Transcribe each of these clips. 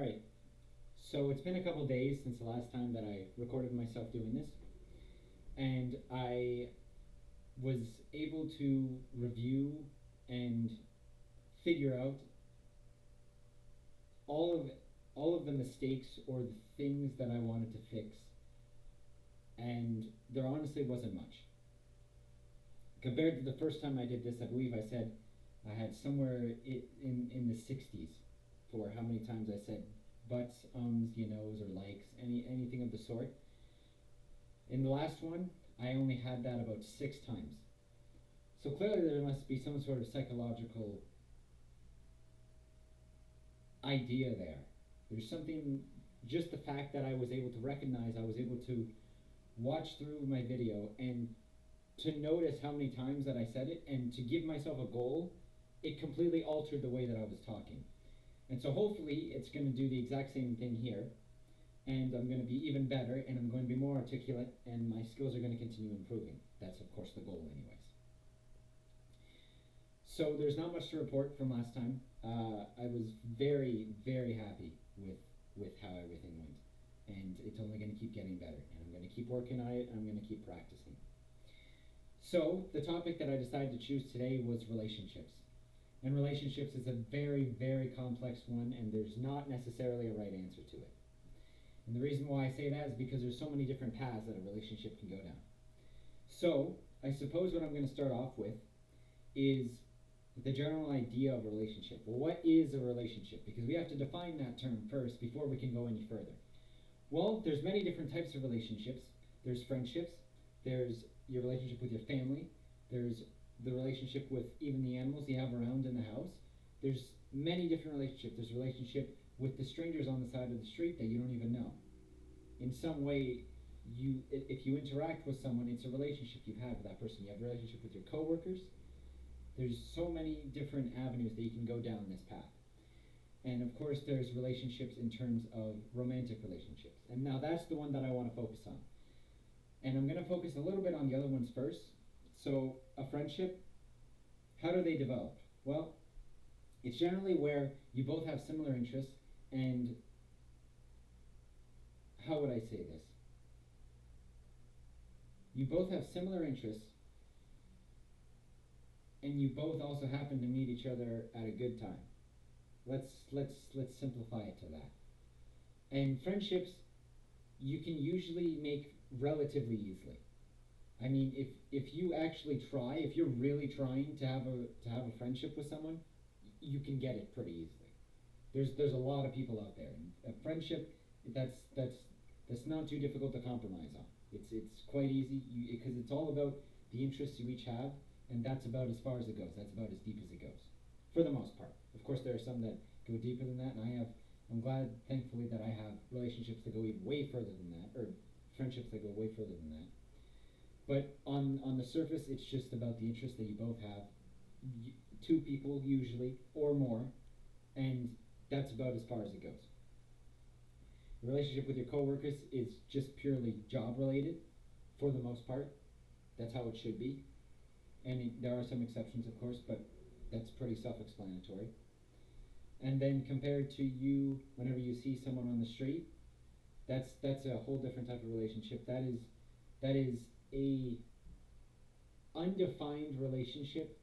Alright, so it's been a couple days since the last time that I recorded myself doing this, and I was able to review and figure out all of all of the mistakes or the things that I wanted to fix, and there honestly wasn't much. Compared to the first time I did this, I believe I said I had somewhere in the 60s for how many times I said buts, you knows, or likes, anything of the sort. In the last one, I only had that about 6 times. So clearly there must be some sort of psychological idea there. There's something, just the fact that I was able to recognize, I was able to watch through my video and to notice how many times that I said it and to give myself a goal, it completely altered the way that I was talking. And so hopefully it's going to do the exact same thing here. And I'm going to be even better and I'm going to be more articulate and my skills are going to continue improving. That's, of course, the goal, anyways. So there's not much to report from last time. I was very, very happy with how everything went. And it's only going to keep getting better. And I'm going to keep working on it and I'm going to keep practicing. So the topic that I decided to choose today was relationships. And relationships is a very, very complex one, and there's not necessarily a right answer to it. And the reason why I say that is because there's so many different paths that a relationship can go down. So I suppose what I'm going to start off with is the general idea of a relationship. Well, what is a relationship? Because we have to define that term first before we can go any further. Well, there's many different types of relationships. There's friendships, there's your relationship with your family, there's the relationship with even the animals you have around in the house. There's many different relationships. There's a relationship with the strangers on the side of the street that you don't even know. In some way, if you interact with someone, it's a relationship you have with that person. You have a relationship with your coworkers. There's so many different avenues that you can go down this path. And of course, there's relationships in terms of romantic relationships. And now that's the one that I want to focus on. And I'm going to focus a little bit on the other ones first. So a friendship, how do they develop? Well, it's generally where you both have similar interests and how would I say this? You both have similar interests and you both also happen to meet each other at a good time. Let's simplify it to that. And friendships you can usually make relatively easily. I mean, if you actually try, if you're really trying to have a friendship with someone, you can get it pretty easily. There's a lot of people out there. And a friendship, that's not too difficult to compromise on. It's quite easy because it's all about the interests you each have, and that's about as far as it goes. That's about as deep as it goes, for the most part. Of course, there are some that go deeper than that, and I'm glad, thankfully, that I have relationships that go even way further than that, or friendships that go way further than that. But on the surface, it's just about the interest that you both have, two people usually, or more, and that's about as far as it goes. The relationship with your coworkers is just purely job related, for the most part. That's how it should be. And there are some exceptions, of course, but that's pretty self-explanatory. And then compared to you, whenever you see someone on the street, that's a whole different type of relationship. That is a undefined relationship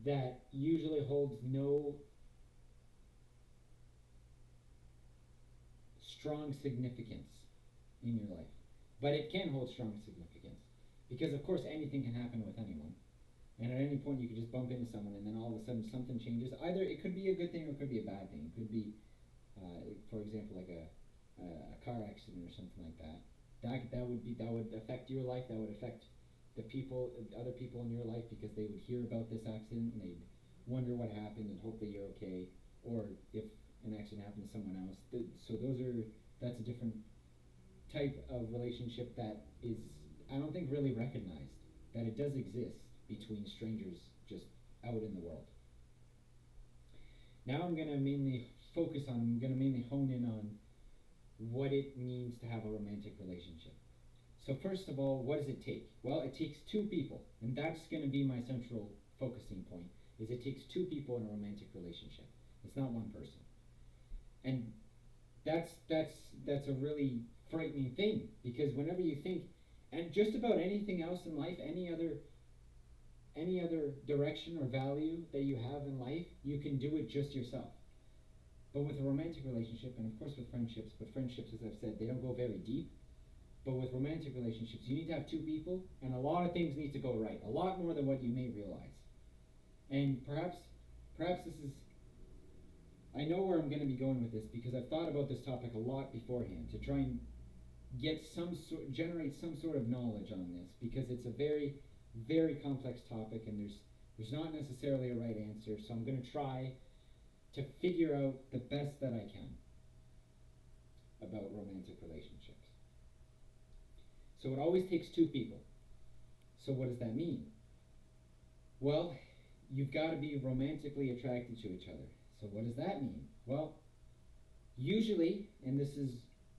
that usually holds no strong significance in your life. But it can hold strong significance. Because of course anything can happen with anyone. And at any point you could just bump into someone and then all of a sudden something changes. Either it could be a good thing or it could be a bad thing. It could be, for example, like a car accident or something like that. That would affect your life. That would affect the other people in your life, because they would hear about this accident and they'd wonder what happened and hope that you're okay. Or if an accident happened to someone else. So that's a different type of relationship that is, I don't think, really recognized. That it does exist between strangers just out in the world. Now I'm going to mainly hone in on what it means to have a romantic relationship. So first of all, what does it take? Well, it takes two people, and that's going to be my central focusing point, is it takes two people in a romantic relationship. It's not one person. And that's a really frightening thing, because whenever you think, and just about anything else in life, any other direction or value that you have in life, you can do it just yourself. But with a romantic relationship, and of course with friendships, but friendships, as I've said, they don't go very deep. But with romantic relationships, you need to have two people, and a lot of things need to go right, a lot more than what you may realize. And perhaps this is, I know where I'm going to be going with this, because I've thought about this topic a lot beforehand to try and generate some sort of knowledge on this, because it's a very, very complex topic, and there's not necessarily a right answer. So I'm going to try to figure out the best that I can about romantic relationships. So it always takes two people. So what does that mean? Well, you've got to be romantically attracted to each other. So what does that mean? Well, usually, and this is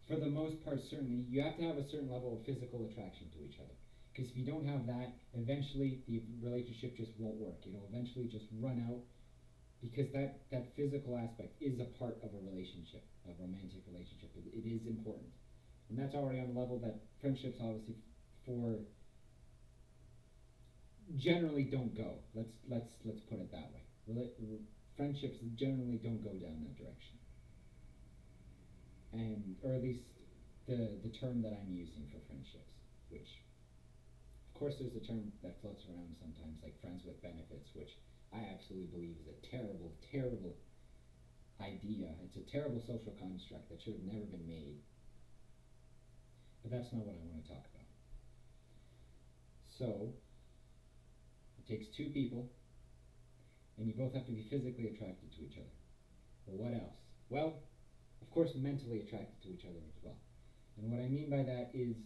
for the most part certainly, you have to have a certain level of physical attraction to each other. Because if you don't have that, eventually the relationship just won't work. It'll eventually just run out, because that physical aspect is a part of a relationship, a romantic relationship. It is important. And that's already on a level that friendships obviously for generally don't go. Let's put it that way. Friendships generally don't go down that direction. And or at least the term that I'm using for friendships, which of course there's a term that floats around sometimes, like friends with benefits, which I absolutely believe is a terrible, terrible idea. It's a terrible social construct that should have never been made. But that's not what I want to talk about. So, it takes two people, and you both have to be physically attracted to each other. But what else? Well, of course, mentally attracted to each other as well. And what I mean by that is,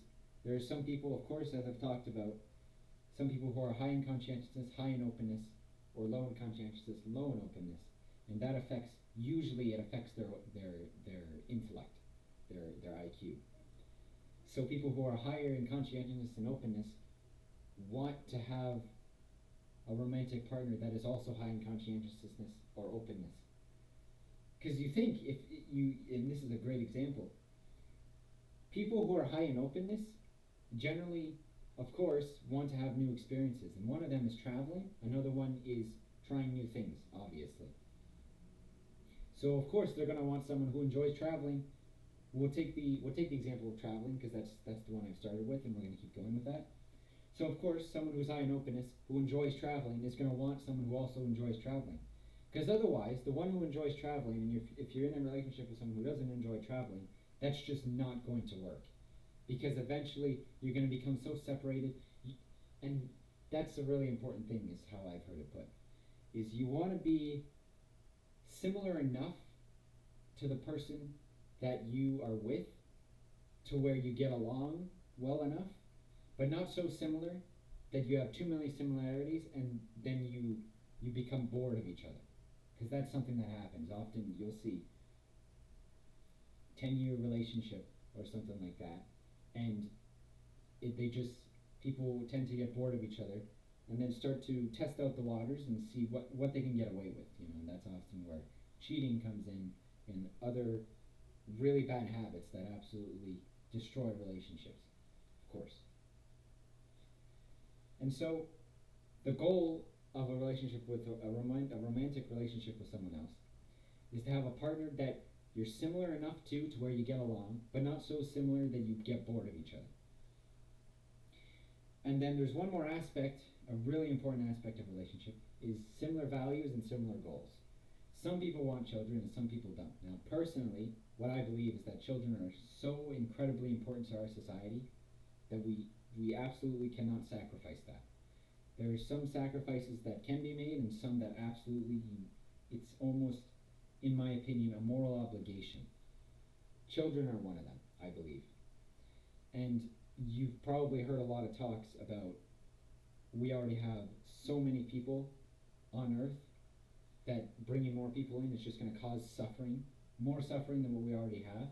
there are some people, of course, as I've talked about, some people who are high in conscientiousness, high in openness, or low in conscientiousness, low in openness, and that usually it affects their intellect, their IQ. So people who are higher in conscientiousness and openness want to have a romantic partner that is also high in conscientiousness or openness. Because you think, if you, and this is a great example, people who are high in openness generally, of course, want to have new experiences. And one of them is traveling, another one is trying new things, obviously. So of course they're going to want someone who enjoys traveling. We'll take the example of traveling, because that's the one I started with, and we're going to keep going with that. So of course, someone who's high in openness, who enjoys traveling, is going to want someone who also enjoys traveling. Because otherwise, the one who enjoys traveling, and if you're in a relationship with someone who doesn't enjoy traveling, that's just not going to work. Because eventually, you're going to become so separated, and that's a really important thing, is how I've heard it put, is you want to be similar enough to the person that you are with to where you get along well enough, but not so similar that you have too many similarities and then you become bored of each other. Because that's something that happens. Often you'll see 10-year relationship or something like that, and people tend to get bored of each other and then start to test out the waters and see what they can get away with, and that's often where cheating comes in and other really bad habits that absolutely destroy relationships, of course. And so the goal of a relationship with a romantic relationship with someone else is to have a partner that you're similar enough to where you get along, but not so similar that you get bored of each other. And then there's one more aspect, a really important aspect of relationship, is similar values and similar goals. Some people want children and some people don't. Now, personally, what I believe is that children are so incredibly important to our society that we absolutely cannot sacrifice that. There are some sacrifices that can be made and some that absolutely, it's almost, in my opinion, a moral obligation. Children are one of them, I believe. And you've probably heard a lot of talks about, we already have so many people on Earth that bringing more people in is just going to cause suffering, more suffering than what we already have.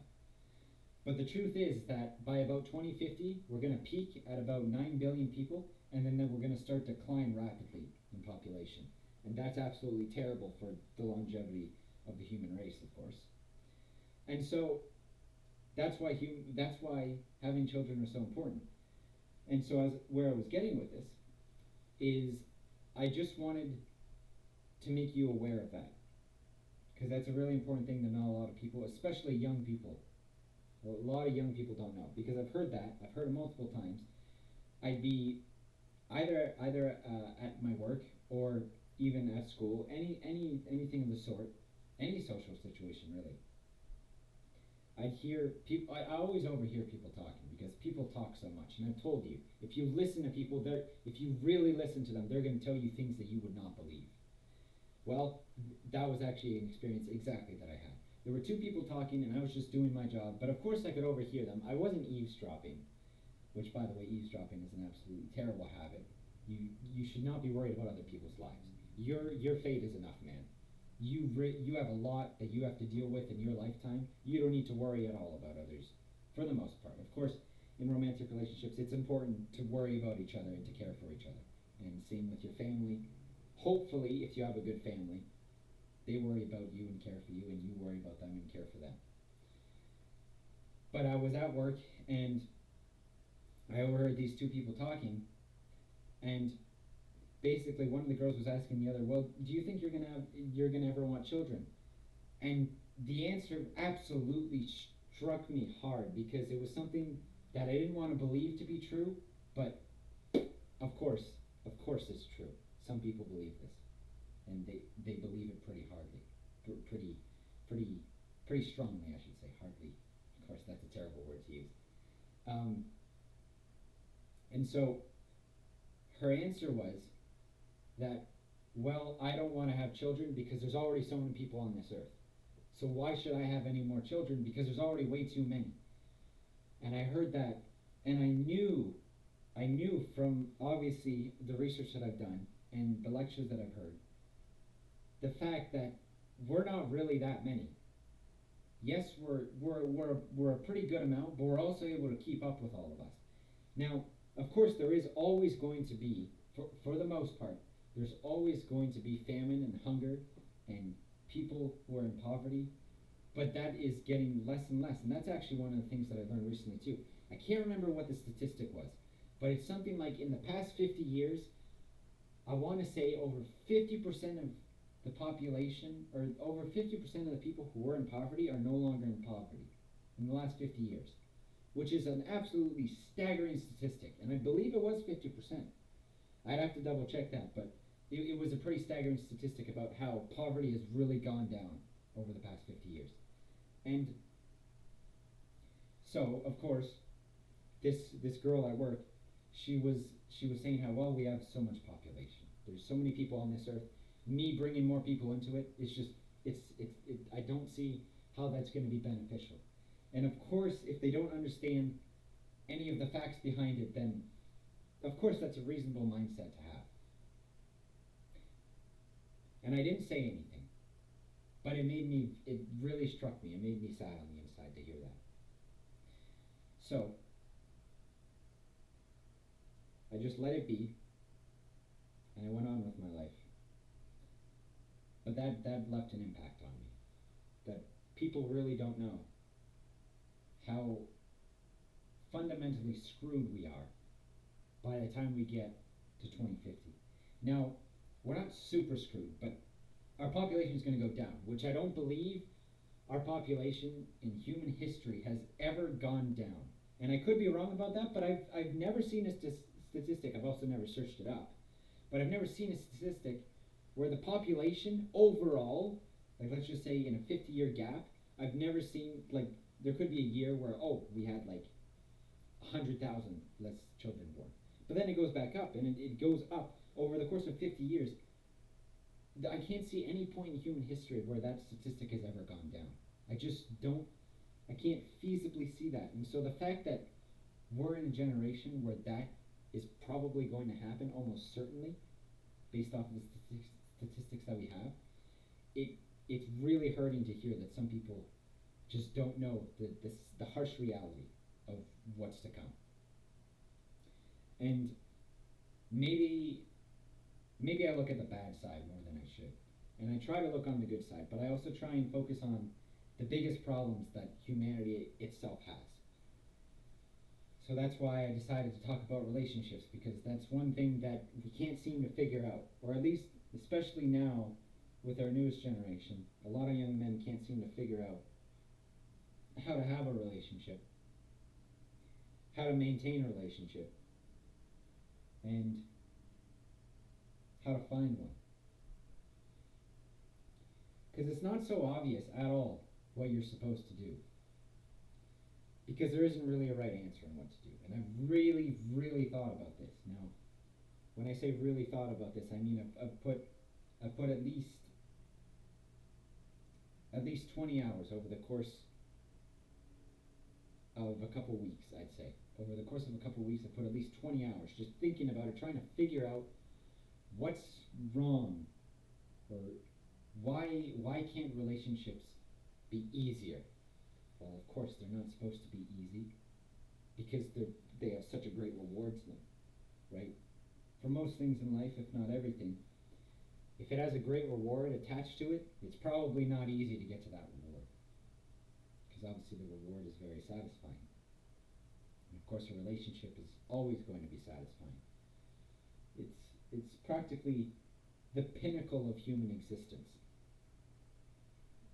But the truth is that by about 2050, we're going to peak at about 9 billion people, and then we're going to start to climb rapidly in population. And that's absolutely terrible for the longevity of the human race, of course. And so that's why having children are so important. And so, as where I was getting with this is, I just wanted to make you aware of that, because that's a really important thing that not a lot of people, especially young people, a lot of young people don't know. Because I've heard it multiple times. I'd be either at my work or even at school, anything of the sort, any social situation really. I'd hear people. I always overhear people talking because people talk so much. And I've told you, if you listen to people, if you really listen to them, they're going to tell you things that you would not believe. Well, that was actually an experience exactly that I had. There were two people talking, and I was just doing my job. But of course, I could overhear them. I wasn't eavesdropping, which, by the way, eavesdropping is an absolutely terrible habit. You should not be worried about other people's lives. Your fate is enough, man. You have a lot that you have to deal with in your lifetime. You don't need to worry at all about others, for the most part. Of course, in romantic relationships, it's important to worry about each other and to care for each other. And same with your family. Hopefully, if you have a good family, they worry about you and care for you, and you worry about them and care for them. But I was at work, and I overheard these two people talking, and basically one of the girls was asking the other, "Well, do you think you're gonna ever want children?" And the answer absolutely struck me hard, because it was something that I didn't want to believe to be true, but of course, of course it's true. Some people believe this, and they believe it pretty hardly, pretty, pretty, pretty strongly, I should say. Hardly, of course, that's a terrible word to use. Um, and so her answer was that, well, I don't want to have children because there's already so many people on this earth. So why should I have any more children? Because there's already way too many. And I heard that, and I knew from obviously the research that I've done and the lectures that I've heard, the fact that we're not really that many. Yes, we're a pretty good amount, but we're also able to keep up with all of us. Now, of course, there is always going to be, for the most part, there's always going to be famine and hunger and people who are in poverty, but that is getting less and less. And that's actually one of the things that I learned recently too. I can't remember what the statistic was, but it's something like in the past 50 years, I want to say over 50% of the population, or over 50% of the people who were in poverty are no longer in poverty in the last 50 years, which is an absolutely staggering statistic. And I believe it was 50%. I'd have to double check that, but it was a pretty staggering statistic about how poverty has really gone down over the past 50 years. And so, of course, this girl at work, she was saying how, well, we have so much population. There's so many people on this earth. Me bringing more people into it, it's just I don't see how that's going to be beneficial. And of course, if they don't understand any of the facts behind it, then of course that's a reasonable mindset to have. And I didn't say anything, but it really struck me. It made me sad on the inside to hear that. So I just let it be, and I went on with my life. But that left an impact on me. That people really don't know how fundamentally screwed we are by the time we get to 2050. Now, we're not super screwed, but our population is going to go down, which I don't believe our population in human history has ever gone down. And I could be wrong about that, but I've never seen a statistic. I've also never searched it up, but I've never seen a statistic where the population overall, like let's just say in a 50-year gap, I've never seen, like, there could be a year where, oh, we had like 100,000 less children born. But then it goes back up, and it goes up over the course of 50 years. I can't see any point in human history where that statistic has ever gone down. I just don't, I can't feasibly see that. And so the fact that we're in a generation where that is probably going to happen, almost certainly, based off of the statistics that we have, it's really hurting to hear that some people just don't know the harsh reality of what's to come. And maybe I look at the bad side more than I should. And I try to look on the good side, but I also try and focus on the biggest problems that humanity itself has. So that's why I decided to talk about relationships, because that's one thing that we can't seem to figure out, or at least, especially now with our newest generation, a lot of young men can't seem to figure out how to have a relationship, how to maintain a relationship, and how to find one. Because it's not so obvious at all what you're supposed to do. Because there isn't really a right answer on what to do. And I've really, really thought about this. Now, when I say really thought about this, I mean I've put at least 20 hours over the course of a couple weeks, I'd say. Over the course of a couple weeks, I put at least 20 hours just thinking about it, trying to figure out what's wrong, or why can't relationships be easier? Well, of course, they're not supposed to be easy because they have such a great reward to them, right? For most things in life, if not everything, if it has a great reward attached to it, it's probably not easy to get to that reward, because obviously the reward is very satisfying. And of course, a relationship is always going to be satisfying. It's practically the pinnacle of human existence.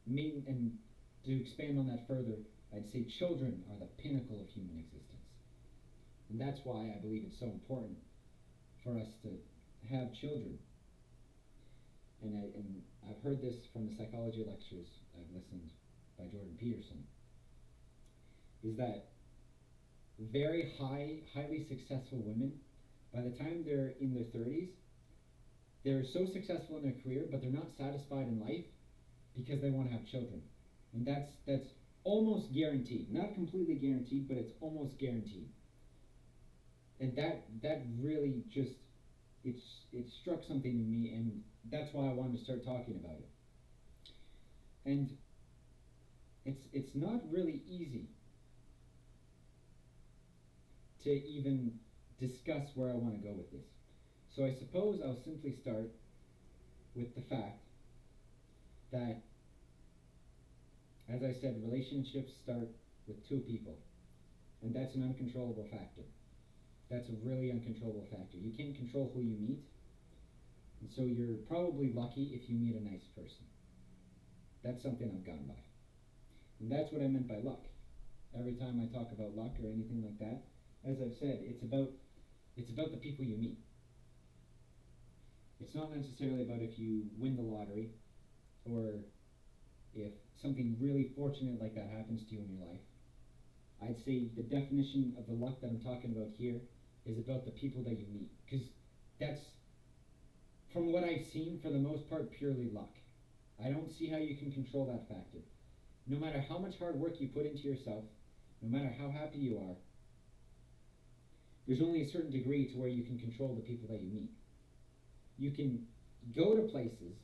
And to expand on that further, I'd say children are the pinnacle of human existence. And that's why I believe it's so important for us to have children. And I've heard this from the psychology lectures I've listened by Jordan Peterson, is that very highly successful women, by the time they're in their 30s, they're so successful in their career, but they're not satisfied in life because they want to have children. And that's almost guaranteed. Not completely guaranteed, but it's almost guaranteed. And that really just it struck something in me, and that's why I wanted to start talking about it. And it's not really easy to even discuss where I want to go with this. So I suppose I'll simply start with the fact that, as I said, relationships start with two people, and that's an uncontrollable factor. That's a really uncontrollable factor. You can't control who you meet, and so you're probably lucky if you meet a nice person. That's something I've gone by. And that's what I meant by luck. Every time I talk about luck or anything like that, as I've said, it's about the people you meet. It's not necessarily about if you win the lottery, or if something really fortunate like that happens to you in your life. I'd say the definition of the luck that I'm talking about here is about the people that you meet, because that's, from what I've seen, for the most part, purely luck. I don't see how you can control that factor. No matter how much hard work you put into yourself, no matter how happy you are, there's only a certain degree to where you can control the people that you meet. You can go to places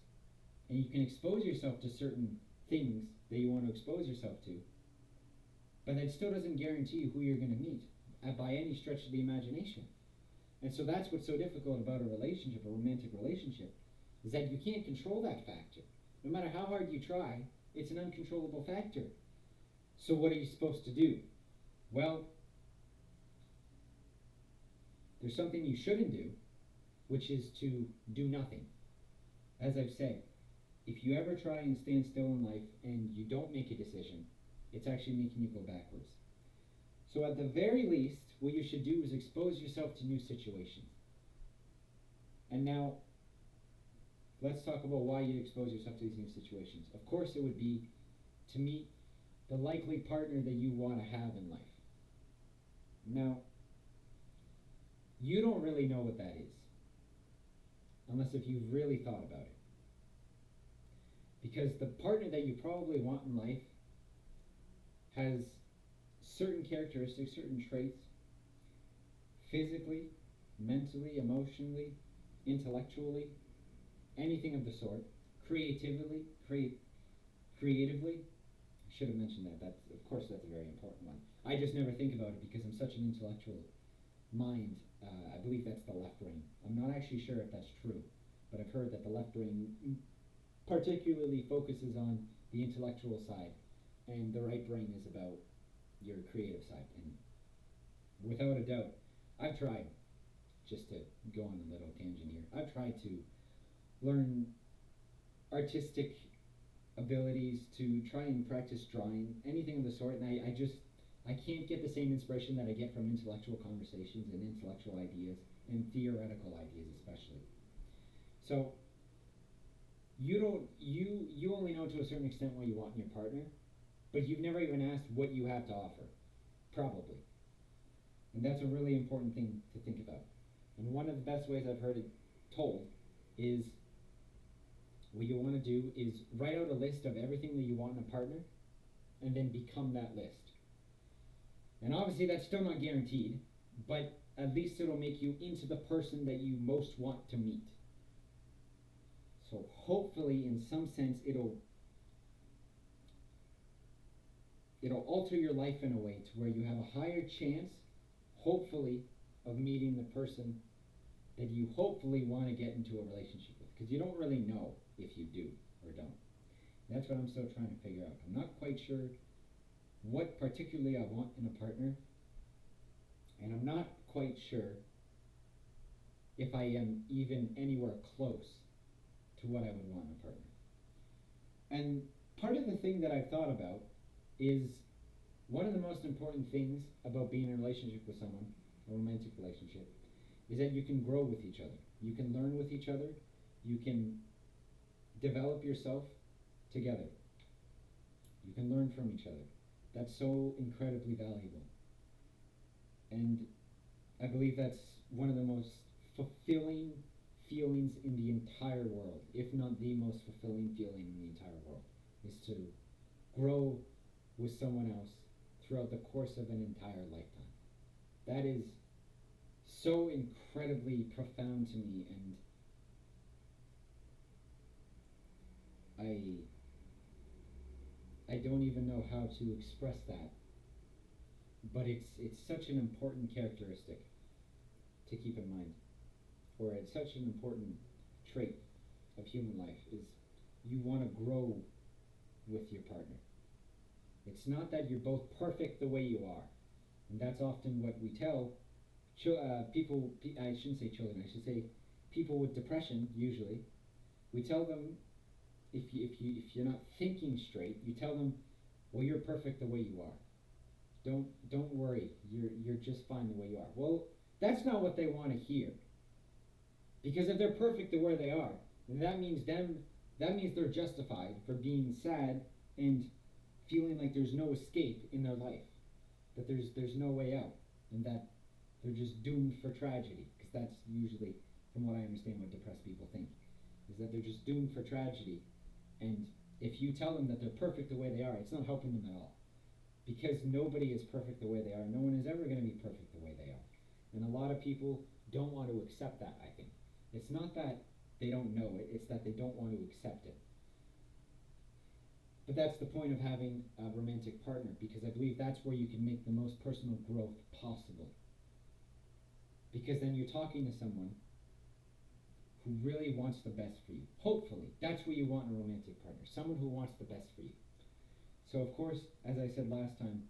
and you can expose yourself to certain things that you want to expose yourself to, but that still doesn't guarantee you who you're going to meet by any stretch of the imagination. And so that's what's so difficult about a relationship, a romantic relationship, is that you can't control that factor. No matter how hard you try, it's an uncontrollable factor. So what are you supposed to do? Well, there's something you shouldn't do, which is to do nothing. As I've said, if you ever try and stand still in life and you don't make a decision, it's actually making you go backwards. So at the very least, what you should do is expose yourself to new situations. And now, let's talk about why you expose yourself to these new situations. Of course, it would be to meet the likely partner that you want to have in life. Now, you don't really know what that is, unless if you've really thought about it. Because the partner that you probably want in life has certain characteristics, certain traits, physically, mentally, emotionally, intellectually, anything of the sort, creatively, I should have mentioned that. Of course, that's a very important one. I just never think about it because I'm such an intellectual mind. I believe that's the left brain. I'm not actually sure if that's true, but I've heard that the left brain particularly focuses on the intellectual side, and the right brain is about your creative side. And without a doubt, I've tried, just to go on a little tangent here, I've tried to learn artistic abilities, to try and practice drawing, anything of the sort, and I can't get the same inspiration that I get from intellectual conversations and intellectual ideas and theoretical ideas especially. So you only know to a certain extent what you want in your partner, but you've never even asked what you have to offer, probably. And that's a really important thing to think about. And one of the best ways I've heard it told is what you want to do is write out a list of everything that you want in a partner and then become that list. And obviously that's still not guaranteed, but at least it'll make you into the person that you most want to meet. So hopefully in some sense it'll alter your life in a way to where you have a higher chance, hopefully, of meeting the person that you hopefully want to get into a relationship with. Because you don't really know if you do or don't. That's what I'm still trying to figure out. I'm not quite sure what particularly I want in a partner, and I'm not quite sure if I am even anywhere close to what I would want in a partner. And part of the thing that I've thought about is one of the most important things about being in a relationship with someone, a romantic relationship, is that you can grow with each other. You can learn with each other. You can develop yourself together. You can learn from each other. That's so incredibly valuable. And I believe that's one of the most fulfilling feelings in the entire world, if not the most fulfilling feeling in the entire world, is to grow with someone else throughout the course of an entire lifetime. That is so incredibly profound to me, and I don't even know how to express that, but it's such an important characteristic to keep in mind, or it's such an important trait of human life, is you want to grow with your partner. It's not that you're both perfect the way you are, and that's often what we tell people. I shouldn't say children. I should say people with depression. Usually, we tell them if you're not thinking straight, you tell them, well, you're perfect the way you are. Don't worry. You're just fine the way you are. Well, that's not what they want to hear. Because if they're perfect the way they are, then that means they're justified for being sad and feeling like there's no escape in their life, that there's no way out, and that they're just doomed for tragedy. Because that's usually, from what I understand, what depressed people think, is that they're just doomed for tragedy. And if you tell them that they're perfect the way they are, it's not helping them at all. Because nobody is perfect the way they are. No one is ever going to be perfect the way they are. And a lot of people don't want to accept that, I think. It's not that they don't know it, it's that they don't want to accept it. But that's the point of having a romantic partner, because I believe that's where you can make the most personal growth possible. Because then you're talking to someone who really wants the best for you. Hopefully, that's what you want in a romantic partner, someone who wants the best for you. So of course, as I said last time,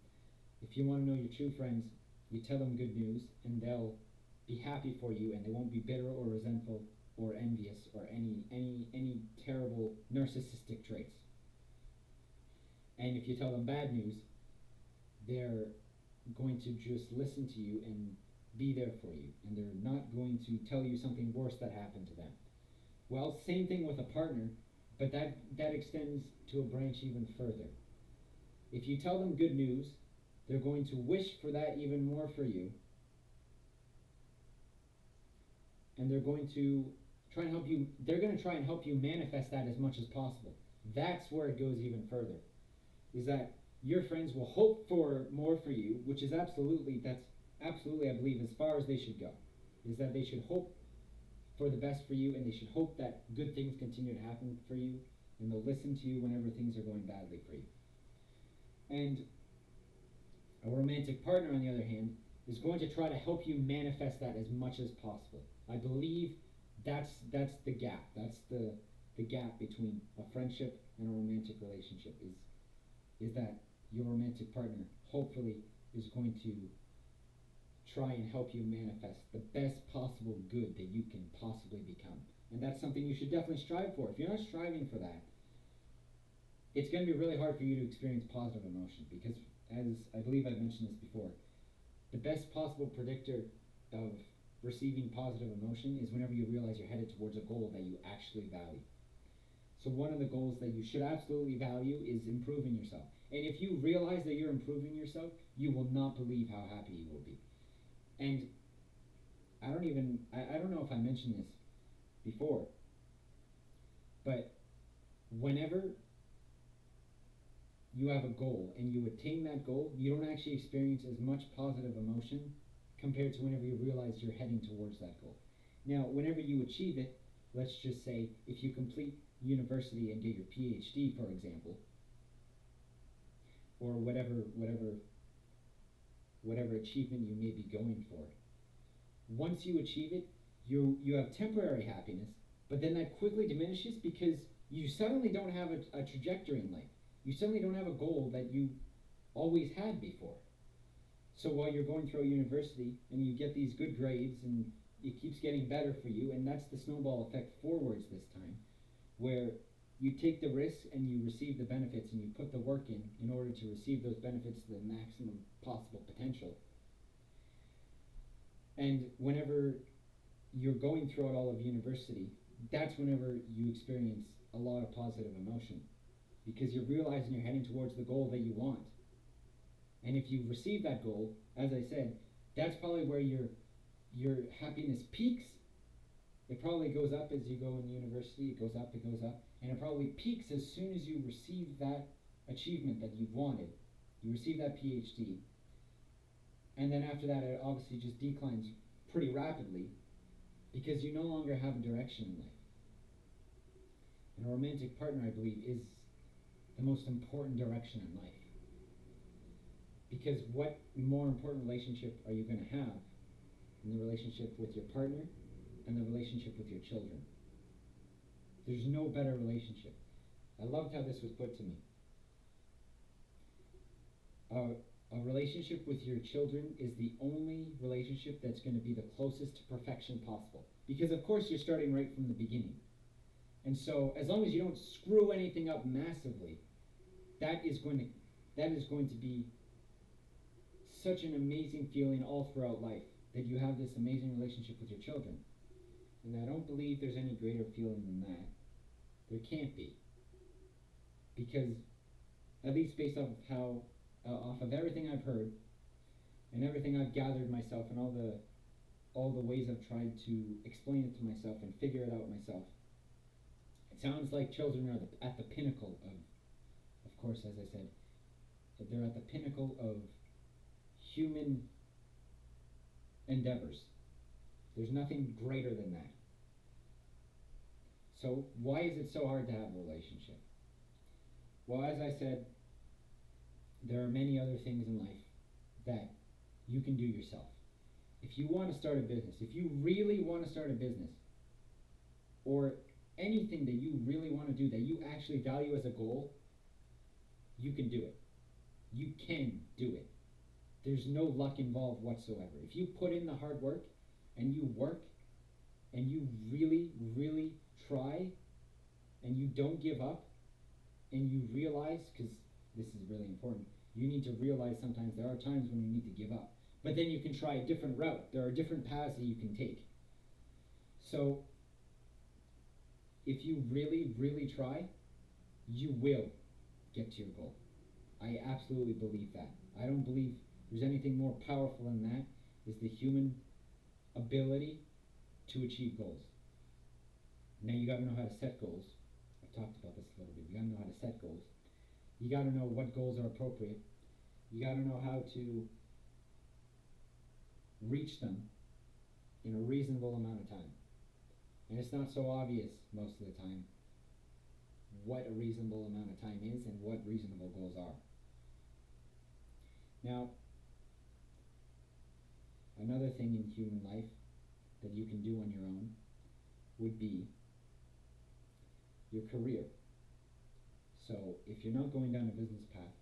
if you want to know your true friends, you tell them good news, and they'll be happy for you, and they won't be bitter or resentful or envious or any terrible narcissistic traits. And if you tell them bad news, they're going to just listen to you and be there for you, and they're not going to tell you something worse that happened to them. Well, same thing with a partner, but that extends to a branch even further. If you tell them good news, they're going to wish for that even more for you, and they're going to try and help you manifest that as much as possible. That's where it goes even further, is that your friends will hope for more for you, which is absolutely, I believe, as far as they should go, is that they should hope for the best for you, and they should hope that good things continue to happen for you, and they'll listen to you whenever things are going badly for you. And a romantic partner, on the other hand, is going to try to help you manifest that as much as possible. I believe that's the gap. That's the gap between a friendship and a romantic relationship, is is that your romantic partner hopefully is going to try and help you manifest the best possible good that you can possibly become. And that's something you should definitely strive for. If you're not striving for that, it's going to be really hard for you to experience positive emotion because, as I believe I've mentioned this before, the best possible predictor of receiving positive emotion is whenever you realize you're headed towards a goal that you actually value. So one of the goals that you should absolutely value is improving yourself. And if you realize that you're improving yourself, you will not believe how happy you will be. And I don't know if I mentioned this before, but whenever you have a goal and you attain that goal, you don't actually experience as much positive emotion compared to whenever you realize you're heading towards that goal. Now, whenever you achieve it, let's just say if you complete university and get your PhD, for example, or whatever achievement you may be going for. Once you achieve it, you have temporary happiness, but then that quickly diminishes because you suddenly don't have a trajectory in life. You suddenly don't have a goal that you always had before. So while you're going through university and you get these good grades and it keeps getting better for you, and that's the snowball effect forwards this time, where you take the risk and you receive the benefits and you put the work in order to receive those benefits to the maximum possible potential. And whenever you're going throughout all of university, that's whenever you experience a lot of positive emotion because you're realizing you're heading towards the goal that you want. And if you receive that goal, as I said, that's probably where your happiness peaks. It probably goes up as you go in university, it goes up, and it probably peaks as soon as you receive that achievement that you've wanted. You receive that PhD. And then after that, it obviously just declines pretty rapidly because you no longer have a direction in life. And a romantic partner, I believe, is the most important direction in life. Because what more important relationship are you going to have than the relationship with your partner and the relationship with your children? There's no better relationship. I loved how this was put to me. A relationship with your children is the only relationship that's going to be the closest to perfection possible. Because of course you're starting right from the beginning. And so as long as you don't screw anything up massively, that is going to be such an amazing feeling all throughout life, that you have this amazing relationship with your children. And I don't believe there's any greater feeling than that. There can't be. Because, at least based off of off of everything I've heard, and everything I've gathered myself, and all the ways I've tried to explain it to myself and figure it out myself, it sounds like children are at the pinnacle of course, as I said, that they're at the pinnacle of human endeavors. There's nothing greater than that. So why is it so hard to have a relationship? Well, as I said, there are many other things in life that you can do yourself. If you want to start a business, if you really want to start a business, or anything that you really want to do that you actually value as a goal, you can do it. You can do it. There's no luck involved whatsoever. If you put in the hard work and you work and you really, really try and you don't give up and you realize, because this is really important, you need to realize sometimes there are times when you need to give up. But then you can try a different route. There are different paths that you can take. So if you really, really try, you will get to your goal. I absolutely believe that. I don't believe there's anything more powerful than that, is the human ability to achieve goals. Now you gotta know how to set goals. I've talked about this a little bit. You gotta know how to set goals. You gotta know what goals are appropriate. You gotta know how to reach them in a reasonable amount of time. And it's not so obvious most of the time what a reasonable amount of time is and what reasonable goals are. Now, another thing in human life that you can do on your own would be your career. So if you're not going down a business path,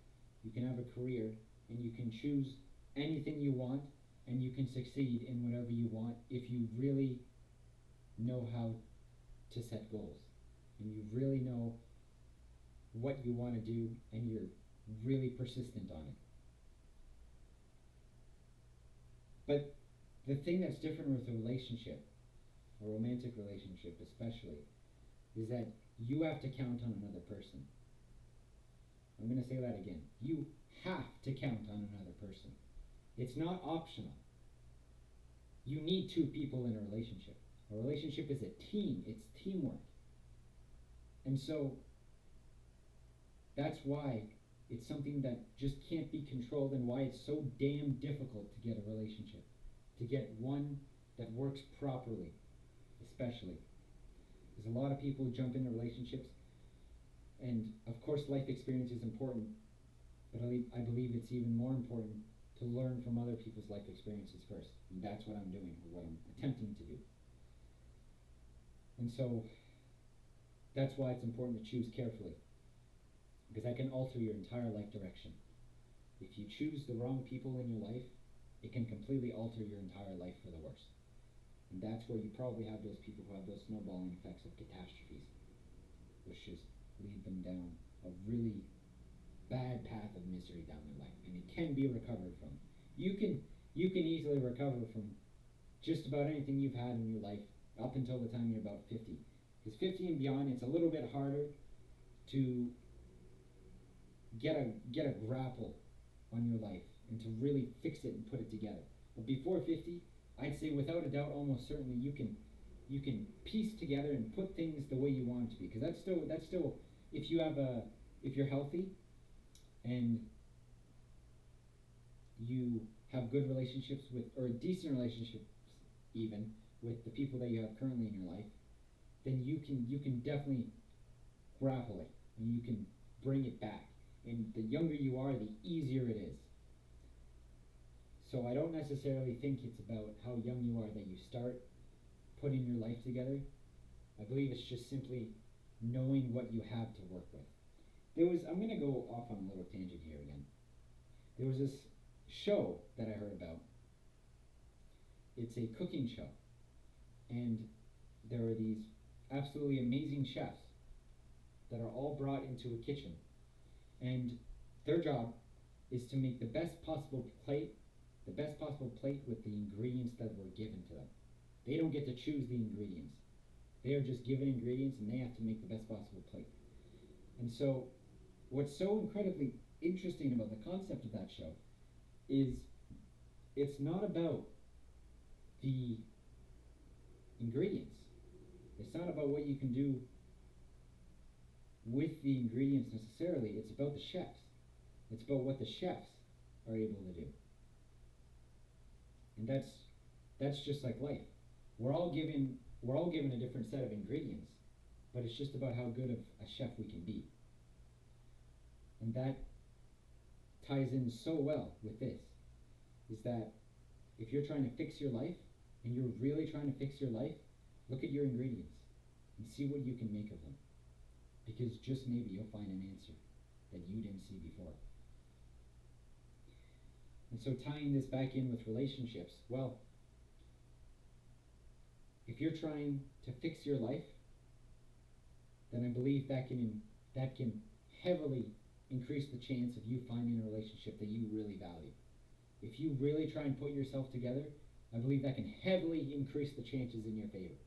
you can have a career, and you can choose anything you want, and you can succeed in whatever you want if you really know how to set goals, and you really know what you want to do, and you're really persistent on it. But the thing that's different with a relationship, a romantic relationship especially, is that you have to count on another person. I'm going to say that again. You have to count on another person. It's not optional. You need two people in a relationship. A relationship is a team, it's teamwork. And so that's why it's something that just can't be controlled, and why it's so damn difficult to get a relationship, to get one that works properly, especially. There's a lot of people who jump into relationships, and of course life experience is important, but I believe it's even more important to learn from other people's life experiences first. And that's what I'm doing, or what I'm attempting to do. And so that's why it's important to choose carefully, because that can alter your entire life direction. If you choose the wrong people in your life, it can completely alter your entire life for the worse. And that's where you probably have those people who have those snowballing effects of catastrophes, which just lead them down a really bad path of misery down their life. And it can be recovered from. You can easily recover from just about anything you've had in your life up until the time you're about 50. Because 50 and beyond, it's a little bit harder to get a grapple on your life and to really fix it and put it together. But before 50, I'd say without a doubt, almost certainly, you can piece together and put things the way you want it to be. Because that's still if you're healthy and you have good relationships with, or decent relationships even, with the people that you have currently in your life, then you can definitely grapple it, and you can bring it back. And the younger you are, the easier it is. So I don't necessarily think it's about how young you are that you start putting your life together. I believe it's just simply knowing what you have to work with. I'm going to go off on a little tangent here again. There was this show that I heard about. It's a cooking show. And there are these absolutely amazing chefs that are all brought into a kitchen. And their job is to make the best possible plate with the ingredients that were given to them. They don't get to choose the ingredients. They are just given ingredients, and they have to make the best possible plate. And so what's so incredibly interesting about the concept of that show is it's not about the ingredients. It's not about what you can do with the ingredients necessarily. It's about the chefs. It's about what the chefs are able to do. And that's just like life. We're all given a different set of ingredients, but it's just about how good of a chef we can be. And that ties in so well with this, is that if you're trying to fix your life, and you're really trying to fix your life, look at your ingredients and see what you can make of them. Because just maybe you'll find an answer that you didn't see before. And so tying this back in with relationships, well, if you're trying to fix your life, then I believe that can heavily increase the chance of you finding a relationship that you really value. If you really try and put yourself together, I believe that can heavily increase the chances in your favor.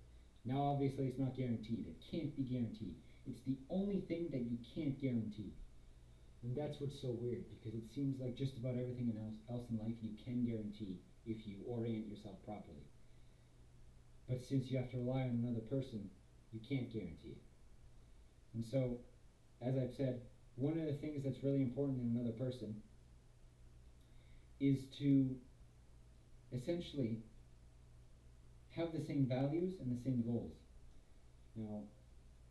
Now, obviously, it's not guaranteed. It can't be guaranteed. It's the only thing that you can't guarantee. And that's what's so weird, because it seems like just about everything else in life you can guarantee if you orient yourself properly. But since you have to rely on another person, you can't guarantee it. And so, as I've said, one of the things that's really important in another person is to essentially have the same values and the same goals. Now,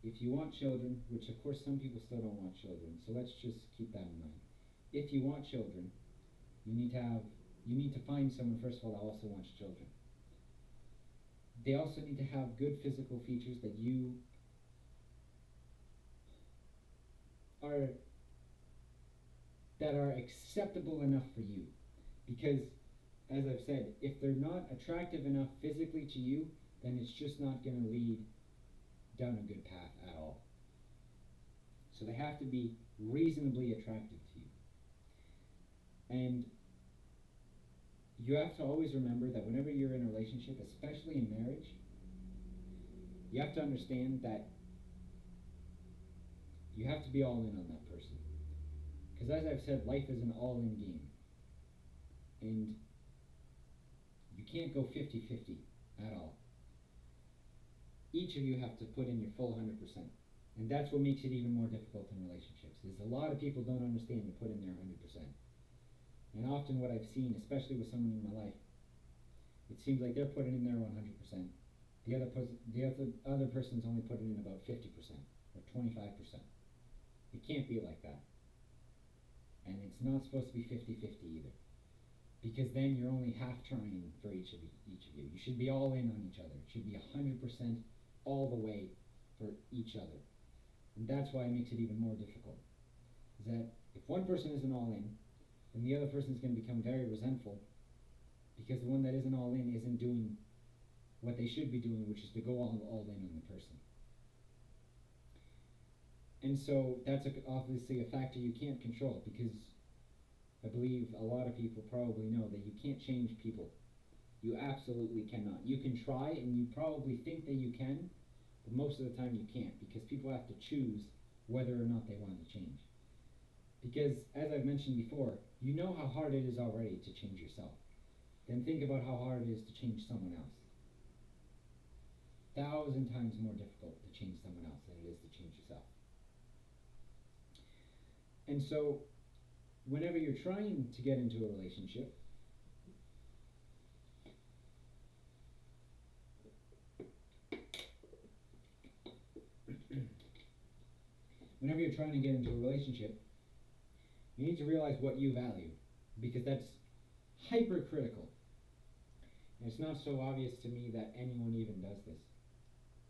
if you want children, which of course some people still don't want children, so let's just keep that in mind. If you want children, you need to find someone, first of all, that also wants children. They also need to have good physical features that you that are acceptable enough for you. Because, as I've said, if they're not attractive enough physically to you, then it's just not going to lead down a good path at all. So they have to be reasonably attractive to you. And you have to always remember that whenever you're in a relationship, especially in marriage, you have to understand that you have to be all in on that person. Because as I've said, life is an all-in game. And you can't go 50-50 at all. Each of you have to put in your full 100%. And that's what makes it even more difficult in relationships, is a lot of people don't understand to put in their 100%. And often what I've seen, especially with someone in my life, it seems like they're putting in their 100%. The other person's only putting in about 50% or 25%. It can't be like that. And it's not supposed to be 50-50 either. Because then you're only half trying for each of you. You should be all in on each other. It should be 100% all the way for each other. And that's why it makes it even more difficult. Is that if one person isn't all in, then the other person is going to become very resentful because the one that isn't all in isn't doing what they should be doing, which is to go all in on the person. And so that's obviously a factor you can't control, because I believe a lot of people probably know that you can't change people. You absolutely cannot. You can try, and you probably think that you can, but most of the time you can't, because people have to choose whether or not they want to change. Because, as I've mentioned before, you know how hard it is already to change yourself. Then think about how hard it is to change someone else. 1,000 times more difficult to change someone else than it is to change yourself. And so, whenever you're trying to get into a relationship, you need to realize what you value, because that's hypercritical. And it's not so obvious to me that anyone even does this,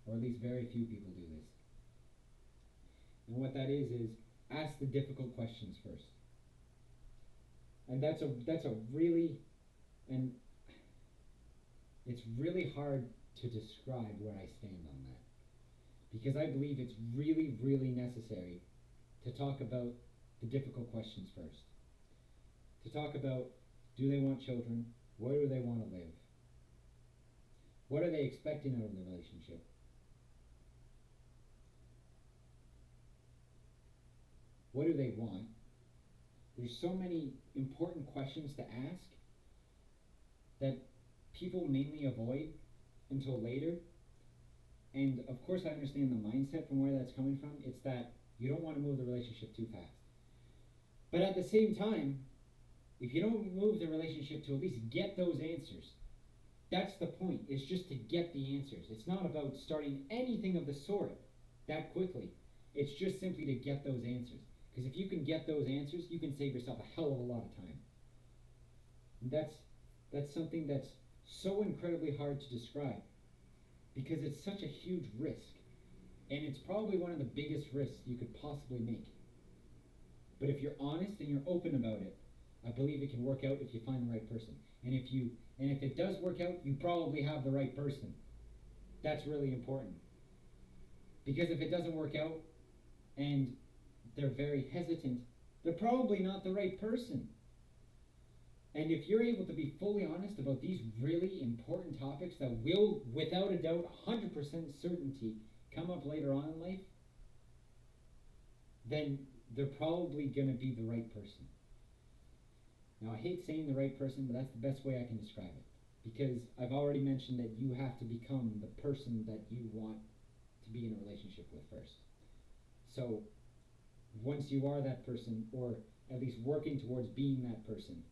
or at least very few people do this. And what that is ask the difficult questions first. And that's a really, and it's really hard to describe where I stand on that, because I believe it's really, really necessary to talk about the difficult questions first. To talk about, do they want children? Where do they want to live? What are they expecting out of the relationship? What do they want? There's so many important questions to ask that people mainly avoid until later. And of course I understand the mindset from where that's coming from. It's that you don't want to move the relationship too fast. But at the same time, if you don't move the relationship to at least get those answers, that's the point. It's just to get the answers. It's not about starting anything of the sort that quickly. It's just simply to get those answers. Because if you can get those answers, you can save yourself a hell of a lot of time. And that's something that's so incredibly hard to describe, because it's such a huge risk. And it's probably one of the biggest risks you could possibly make. But if you're honest and you're open about it, I believe it can work out if you find the right person. And if it does work out, you probably have the right person. That's really important. Because if it doesn't work out and they're very hesitant, they're probably not the right person. And if you're able to be fully honest about these really important topics that will, without a doubt, 100% certainty, come up later on in life, then they're probably going to be the right person. Now, I hate saying the right person, but that's the best way I can describe it. Because I've already mentioned that you have to become the person that you want to be in a relationship with first. So, once you are that person, or at least working towards being that person,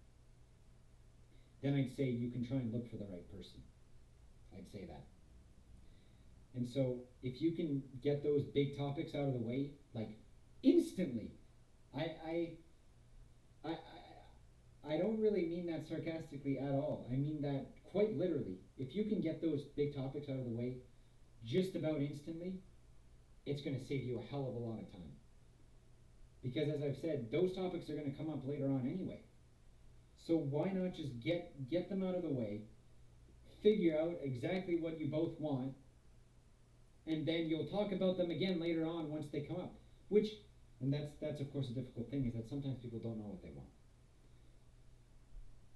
then I'd say you can try and look for the right person. I'd say that. And so, if you can get those big topics out of the way, like instantly, I don't really mean that sarcastically at all. I mean that quite literally. If you can get those big topics out of the way just about instantly, it's going to save you a hell of a lot of time. Because as I've said, those topics are going to come up later on anyway. So why not just get them out of the way, figure out exactly what you both want, and then you'll talk about them again later on once they come up. Which, and that's of course a difficult thing, is that sometimes people don't know what they want.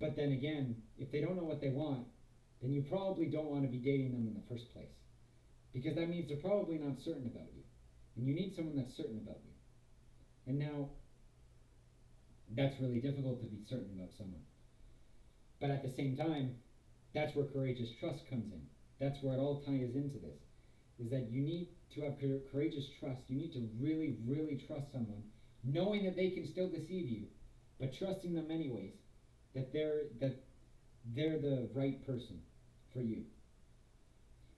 But then again, if they don't know what they want, then you probably don't want to be dating them in the first place. Because that means they're probably not certain about you. And you need someone that's certain about you. And now, that's really difficult to be certain about someone. But at the same time, that's where courageous trust comes in. That's where it all ties into this. Is that you need to have courageous trust. You need to really, really trust someone, knowing that they can still deceive you, but trusting them anyways, that they're the right person for you.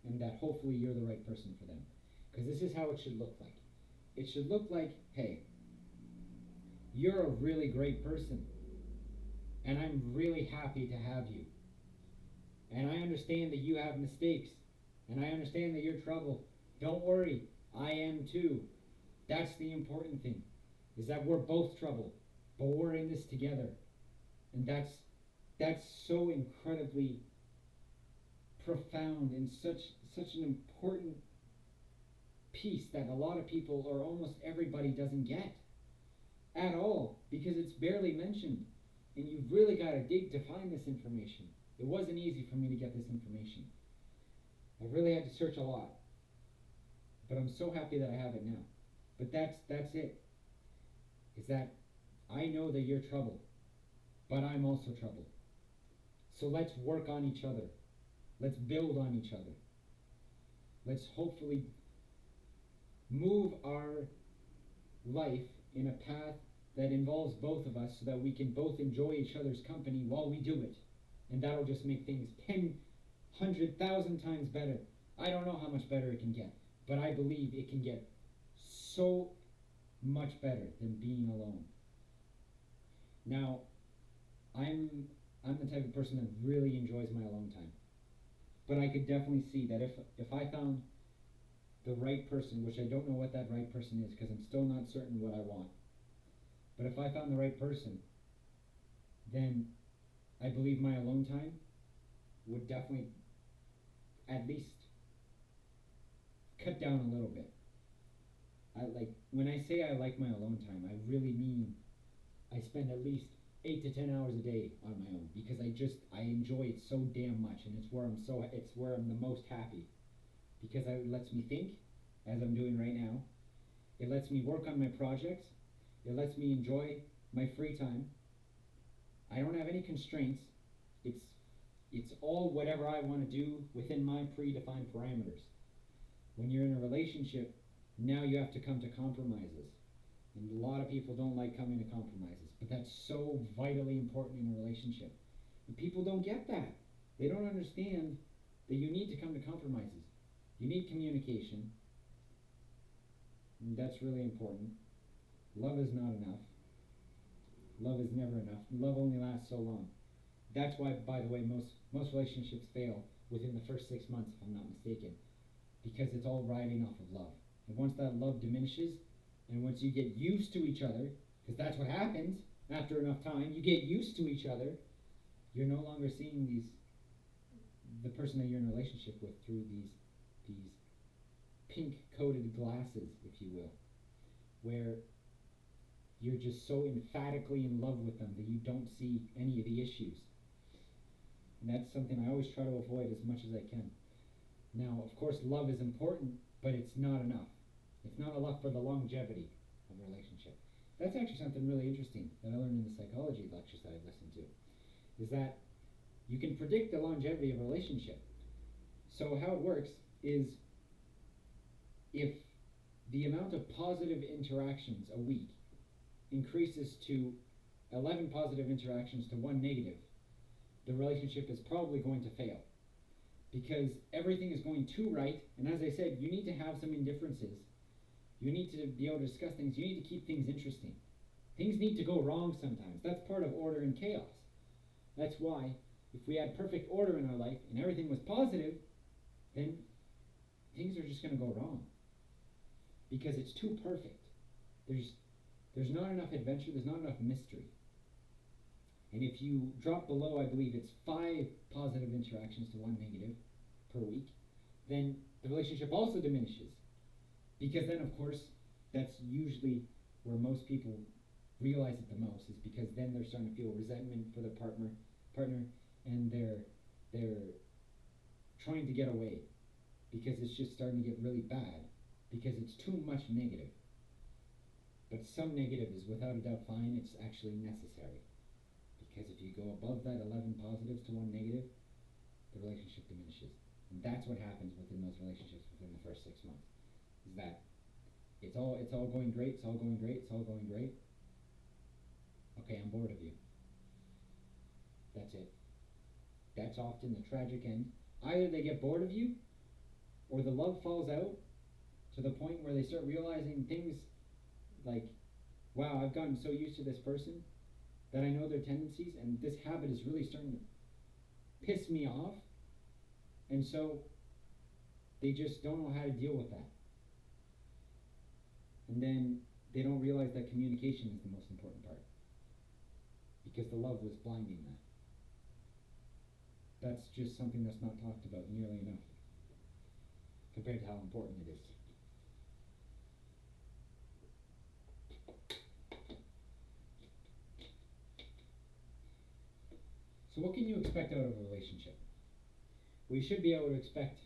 And that hopefully you're the right person for them. Because this is how it should look like. It should look like, hey, you're a really great person, and I'm really happy to have you. And I understand that you have mistakes, and I understand that you're trouble. Don't worry, I am too. That's the important thing, is that we're both trouble, but we're in this together. And that's so incredibly profound and such an important piece that a lot of people, or almost everybody, doesn't get at all, because it's barely mentioned, and you've really got to dig to find this information. It wasn't easy for me to get this information. I really had to search a lot, but I'm so happy that I have it now. But that's it, is that I know that you're trouble, but I'm also trouble. So let's work on each other. Let's build on each other. Let's hopefully move our life in a path that involves both of us, so that we can both enjoy each other's company while we do it. And that'll just make things 10, 100,000 times better. I don't know how much better it can get, but I believe it can get so much better than being alone. Now, I'm the type of person that really enjoys my alone time. But I could definitely see that if I found the right person, which I don't know what that right person is, because I'm still not certain what I want. But if I found the right person, then I believe my alone time would definitely at least cut down a little bit. When I say I like my alone time, I really mean I spend at least 8 to 10 hours a day on my own, because I enjoy it so damn much, and it's where I'm the most happy, because it lets me think, as I'm doing right now. It lets me work on my projects. It lets me enjoy my free time. I don't have any constraints. It's all whatever I want to do within my predefined parameters. When you're in a relationship, now you have to come to compromises. And a lot of people don't like coming to compromises, but that's so vitally important in a relationship. And people don't get that. They don't understand that you need to come to compromises. You need communication. And that's really important. Love is not enough. Love is never enough. Love only lasts so long. That's why, by the way, most relationships fail within the first 6 months, if I'm not mistaken, because it's all riding off of love. And once that love diminishes, and once you get used to each other, because that's what happens after enough time, you get used to each other, you're no longer seeing the person that you're in a relationship with through these pink-coated glasses, if you will, where you're just so emphatically in love with them that you don't see any of the issues. And that's something I always try to avoid as much as I can. Now, of course, love is important, but it's not enough. It's not enough for the longevity of a relationship. That's actually something really interesting that I learned in the psychology lectures that I've listened to, is that you can predict the longevity of a relationship. So how it works is, if the amount of positive interactions a week increases to 11 positive interactions to 1 negative, the relationship is probably going to fail. Because everything is going too right, and as I said, you need to have some indifferences. You need to be able to discuss things. You need to keep things interesting. Things need to go wrong sometimes. That's part of order and chaos. That's why, if we had perfect order in our life and everything was positive, then things are just going to go wrong. Because it's too perfect. There's there's not enough adventure, there's not enough mystery. And if you drop below, I believe it's 5 positive interactions to 1 negative per week, then the relationship also diminishes. Because then, of course, that's usually where most people realize it the most, is because then they're starting to feel resentment for their partner, and they're trying to get away because it's just starting to get really bad because it's too much negative. But some negative is without a doubt fine. It's actually necessary, because if you go above that 11 positives to 1 negative, the relationship diminishes. And that's what happens within those relationships within the first 6 months. Is that it's all going great, it's all going great, it's all going great. Okay, I'm bored of you. That's it. That's often the tragic end. Either they get bored of you, or the love falls out to the point where they start realizing things like, wow, I've gotten so used to this person that I know their tendencies, and this habit is really starting to piss me off, and so they just don't know how to deal with that. And then they don't realize that communication is the most important part, because the love was blinding that. That's just something that's not talked about nearly enough compared to how important it is. So what can you expect out of a relationship? We should be able to expect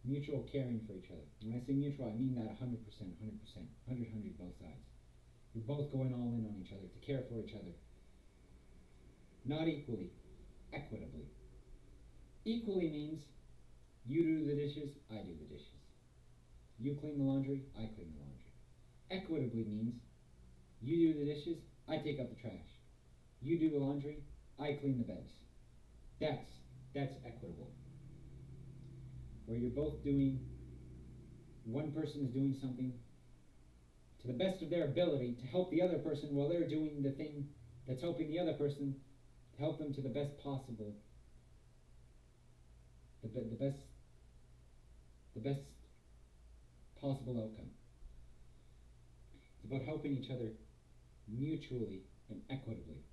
mutual caring for each other. When I say mutual, I mean that 100%, 100, both sides. You're both going all in on each other to care for each other. Not equally, equitably. Equally means you do the dishes, I do the dishes. You clean the laundry, I clean the laundry. Equitably means you do the dishes, I take out the trash. You do the laundry, I clean the beds. That's equitable. Where you're both doing, one person is doing something to the best of their ability to help the other person while they're doing the thing that's helping the other person to help them to the best possible, the best possible outcome. It's about helping each other mutually and equitably.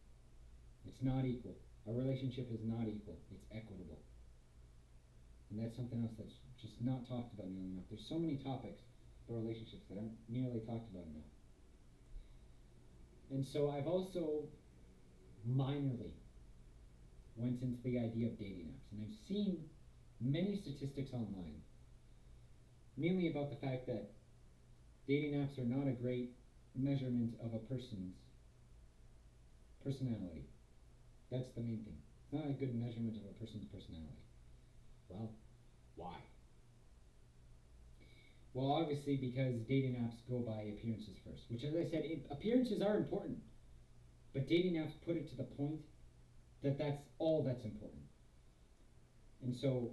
It's not equal. A relationship is not equal. It's equitable. And that's something else that's just not talked about nearly enough. There's so many topics about relationships that aren't nearly talked about enough. And so I've also minorly went into the idea of dating apps. And I've seen many statistics online, mainly about the fact that dating apps are not a great measurement of a person's personality. That's the main thing. It's not a good measurement of a person's personality. Well, why? Well, obviously because dating apps go by appearances first, which, as I said, appearances are important, but dating apps put it to the point that that's all that's important. And so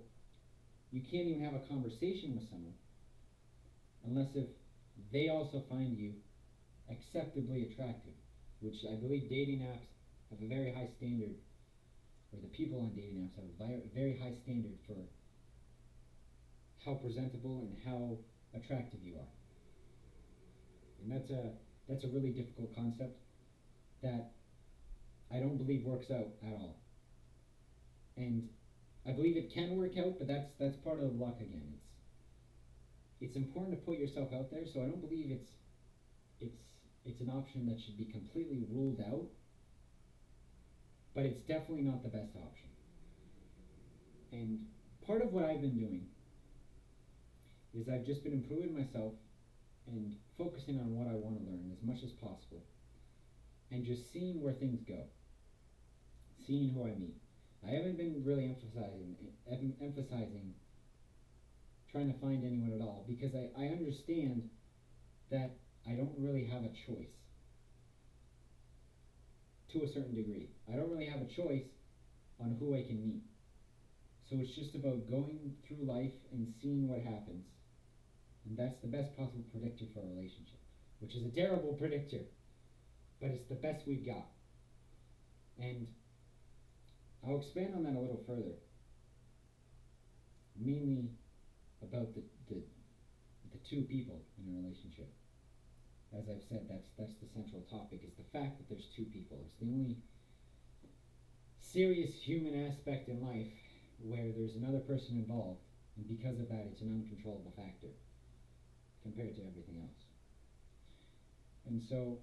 you can't even have a conversation with someone unless if they also find you acceptably attractive, which I believe dating apps have a very high standard, or the people on dating apps have a very high standard for how presentable and how attractive you are. And that's a really difficult concept that I don't believe works out at all. And I believe it can work out, but that's part of the luck again. It's important to put yourself out there, so I don't believe it's an option that should be completely ruled out, but it's definitely not the best option. And part of what I've been doing is I've just been improving myself and focusing on what I want to learn as much as possible, and just seeing where things go, seeing who I meet. I haven't been really emphasizing trying to find anyone at all, because I understand that I don't really have a choice to a certain degree. I don't really have a choice on who I can meet. So it's just about going through life and seeing what happens. And that's the best possible predictor for a relationship, which is a terrible predictor, but it's the best we've got. And I'll expand on that a little further, mainly about the two people in a relationship. as I've said, that's the central topic, is the fact that there's two people. It's the only serious human aspect in life where there's another person involved, and because of that, it's an uncontrollable factor compared to everything else. And so,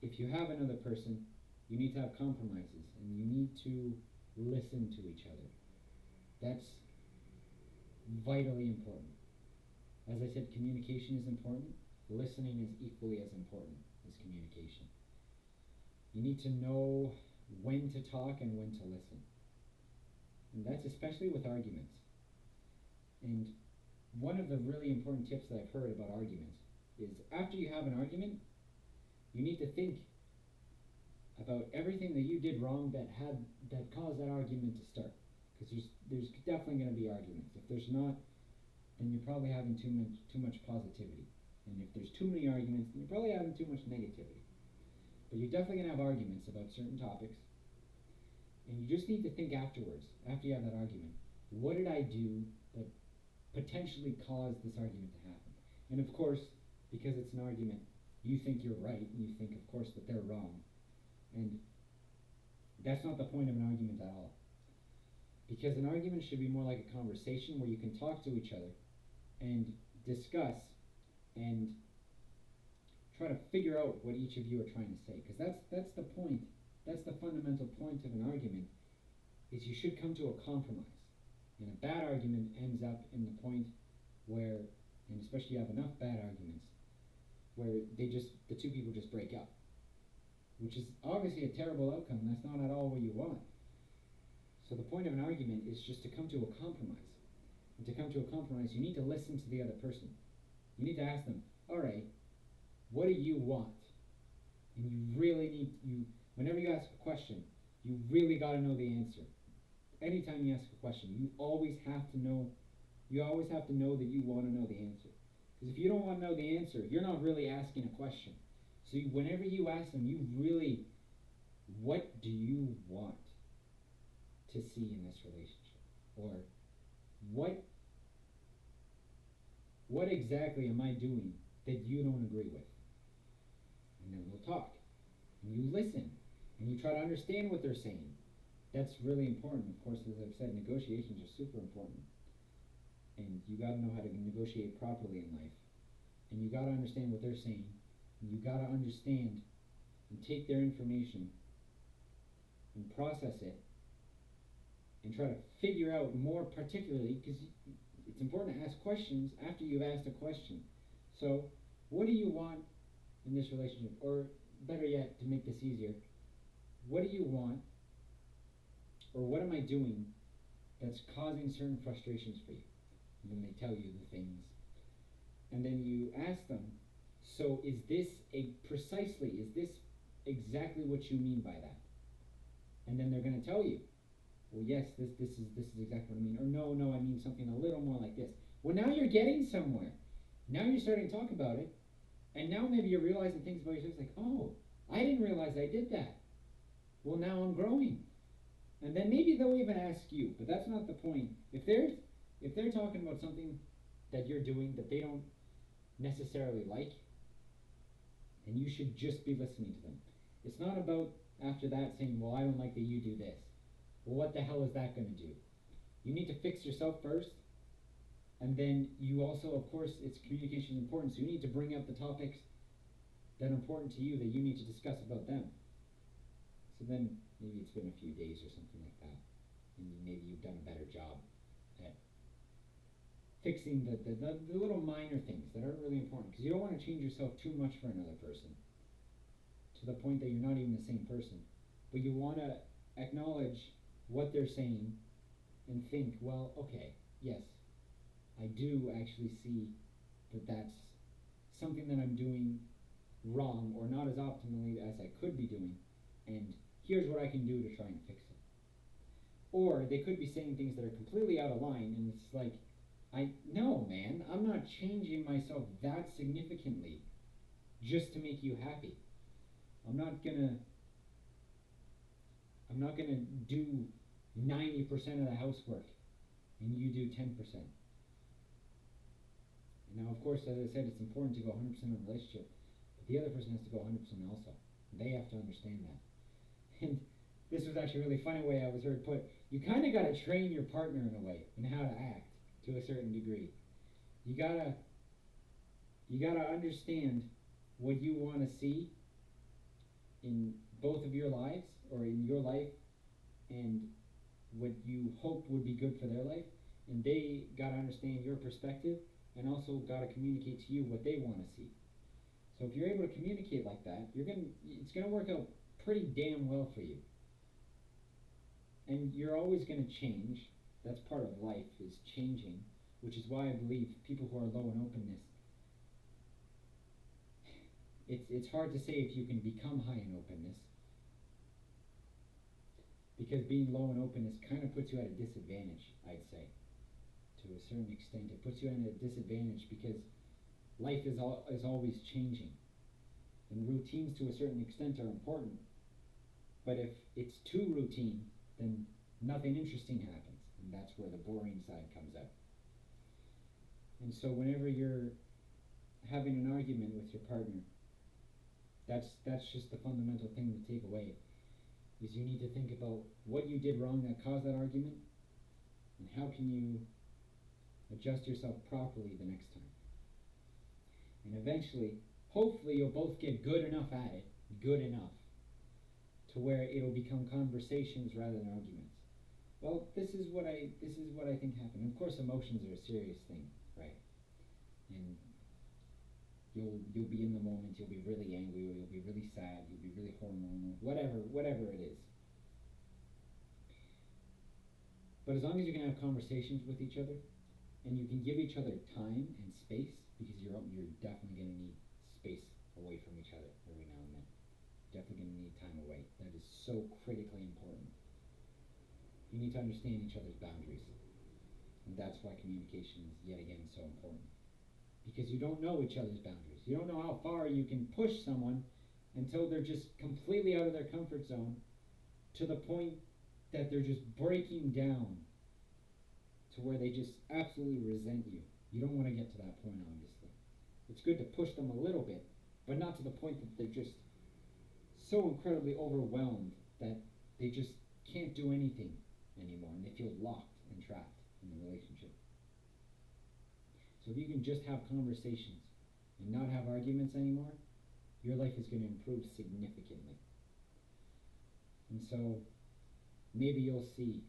if you have another person, you need to have compromises, and you need to listen to each other. That's vitally important. As I said, communication is important. Listening is equally as important as communication. You need to know when to talk and when to listen. And that's especially with arguments. And one of the really important tips that I've heard about arguments is after you have an argument, you need to think about everything that you did wrong that caused that argument to start. Because there's definitely going to be arguments. If there's not, then you're probably having too much positivity. And if there's too many arguments, then you're probably having too much negativity. But you're definitely going to have arguments about certain topics. And you just need to think afterwards, after you have that argument, what did I do that potentially caused this argument to happen? And of course, because it's an argument, you think you're right, and you think, of course, that they're wrong. And that's not the point of an argument at all. Because an argument should be more like a conversation where you can talk to each other and discuss and try to figure out what each of you are trying to say. Because that's the point. That's the fundamental point of an argument, is you should come to a compromise. And a bad argument ends up in the point where, and especially you have enough bad arguments, where the two people just break up. Which is obviously a terrible outcome, and that's not at all what you want. So the point of an argument is just to come to a compromise. And to come to a compromise, you need to listen to the other person. You need to ask them, all right, what do you want? And you really whenever you ask a question, you really got to know the answer. Anytime you ask a question, you always have to know that you want to know the answer. Because if you don't want to know the answer, you're not really asking a question. So whenever you ask them, what do you want to see in this relationship? Or what exactly am I doing that you don't agree with? And then we'll talk. And you listen. And you try to understand what they're saying. That's really important. Of course, as I've said, negotiations are super important. And you got to know how to negotiate properly in life. And you got to understand what they're saying. And you got to understand and take their information and process it and try to figure out more particularly, because it's important to ask questions after you've asked a question. So, what do you want in this relationship? Or better yet, to make this easier, what do you want, or what am I doing that's causing certain frustrations for you? And then they tell you the things. And then you ask them, so is this exactly what you mean by that? And then they're going to tell you, well, yes, this is exactly what I mean. Or no, I mean something a little more like this. Well, now you're getting somewhere. Now you're starting to talk about it. And now maybe you're realizing things about yourself like, oh, I didn't realize I did that. Well, now I'm growing. And then maybe they'll even ask you, but that's not the point. If they're talking about something that you're doing that they don't necessarily like, then you should just be listening to them. It's not about after that saying, well, I don't like that you do this. Well, what the hell is that going to do? You need to fix yourself first. And then you also, of course, communication is important, so you need to bring up the topics that are important to you that you need to discuss about them. So then maybe it's been a few days or something like that, and maybe you've done a better job at fixing the little minor things that aren't really important, because you don't want to change yourself too much for another person to the point that you're not even the same person. But you want to acknowledge what they're saying and think, well, okay, yes, I do actually see that that's something that I'm doing wrong or not as optimally as I could be doing, and here's what I can do to try and fix it. Or they could be saying things that are completely out of line, and it's like, no, man, I'm not changing myself that significantly just to make you happy. I'm not gonna do 90% of the housework and you do 10%. Now, of course, as I said, it's important to go 100% in a relationship, the other person has to go 100% also. They have to understand that. And this was actually a really funny way I was heard put. You kind of got to train your partner in a way in how to act to a certain degree. You gotta understand what you want to see in both of your lives, or in your life, and what you hope would be good for their life, and they got to understand your perspective, and also got to communicate to you what they want to see. So if you're able to communicate like that, it's gonna work out pretty damn well for you. And you're always gonna change. That's part of life, is changing, which is why I believe people who are low in openness, it's hard to say if you can become high in openness, because being low in openness kind of puts you at a disadvantage, I'd say. To a certain extent, it puts you at a disadvantage because life is always changing. And routines to a certain extent are important. But if it's too routine, then nothing interesting happens. And that's where the boring side comes out. And so whenever you're having an argument with your partner, that's just the fundamental thing to take away, is you need to think about what you did wrong that caused that argument, and how can you adjust yourself properly the next time. And eventually, hopefully you'll both get good enough at it, good enough, to where it'll become conversations rather than arguments. Well, this is what I think happened. Of course, emotions are a serious thing, right? And you'll be in the moment, you'll be really angry, or you'll be really sad, you'll be really hormonal, whatever it is. But as long as you can have conversations with each other, and you can give each other time and space, because you're definitely going to need space away from each other every now and then. Definitely going to need time away. That is so critically important. You need to understand each other's boundaries. And that's why communication is, yet again, so important. Because you don't know each other's boundaries. You don't know how far you can push someone until they're just completely out of their comfort zone, to the point that they're just breaking down, to where they just absolutely resent you. You don't want to get to that point, obviously. It's good to push them a little bit, but not to the point that they're just so incredibly overwhelmed that they just can't do anything anymore, and they feel locked and trapped in the relationship. So if you can just have conversations and not have arguments anymore, your life is going to improve significantly. And so maybe you'll see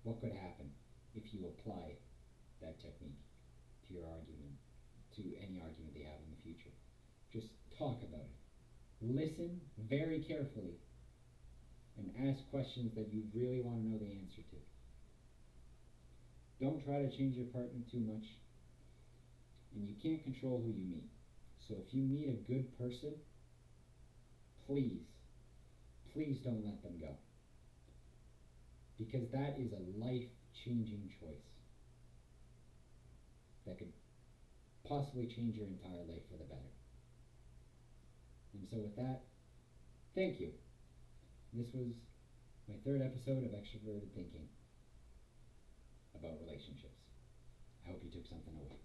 what could happen if you apply that technique to your argument, to any argument they have in the future. Just talk about it. Listen very carefully and ask questions that you really want to know the answer to. Don't try to change your partner too much, and you can't control who you meet. So if you meet a good person, please don't let them go. Because that is a life-changing choice that could possibly change your entire life for the better. And so with that, thank you. This was my third episode of Extraverted Thinking about relationships. I hope you took something away.